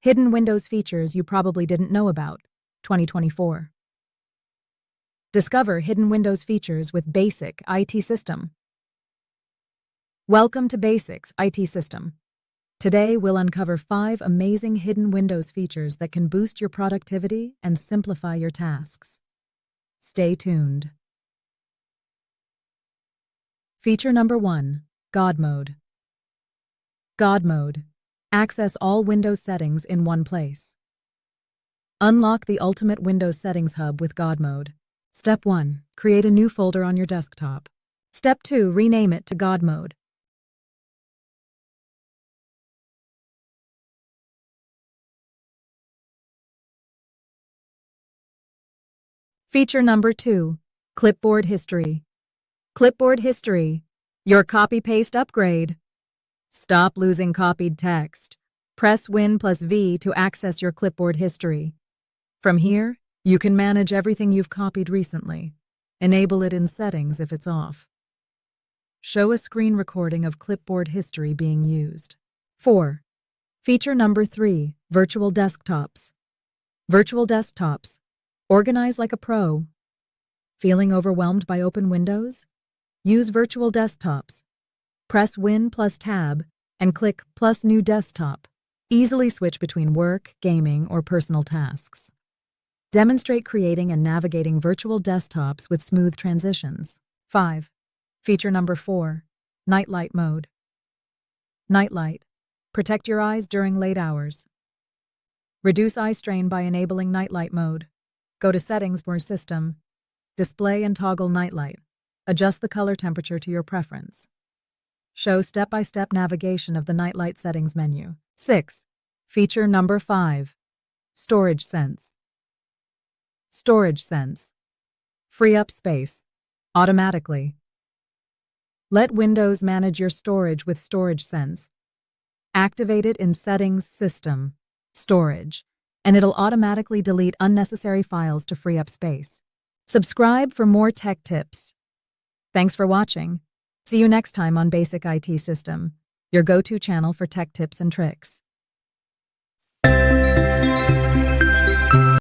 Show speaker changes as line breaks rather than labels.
Hidden Windows features you probably didn't know about, 2024. Discover hidden Windows features with BasicITSystem. Welcome to BasicITSystem. Today, we'll uncover 5 amazing hidden Windows features that can boost your productivity and simplify your tasks. Stay tuned. Feature number 1, God Mode. God Mode. Access all Windows settings in one place. Unlock the ultimate Windows settings hub with God Mode. Step 1. Create a new folder on your desktop. Step 2. Rename it to God Mode. Feature number 2, Clipboard History. Clipboard History, your copy-paste upgrade. Stop losing copied text. Press Win+V to access your clipboard history. From here, you can manage everything you've copied recently. Enable it in settings if it's off. Show a screen recording of clipboard history being used. 4. Feature number 3, Virtual Desktops. Virtual desktops. Organize like a pro. Feeling overwhelmed by open windows? Use virtual desktops. Press Win+Tab and click +New Desktop. Easily switch between work, gaming, or personal tasks. Demonstrate creating and navigating virtual desktops with smooth transitions. 5. Feature number 4, Nightlight Mode. Nightlight. Protect your eyes during late hours. Reduce eye strain by enabling Nightlight Mode. Go to Settings for System. Display and toggle Nightlight. Adjust the color temperature to your preference. Show step-by-step navigation of the Nightlight settings menu. 6. Feature number 5, Storage Sense. Storage Sense. Free up space automatically. Let Windows manage your storage with Storage Sense. Activate it in Settings, System, Storage, and it'll automatically delete unnecessary files to free up space. Subscribe for more tech tips. Thanks for watching. See you next time on BasicITSystem, your go-to channel for tech tips and tricks.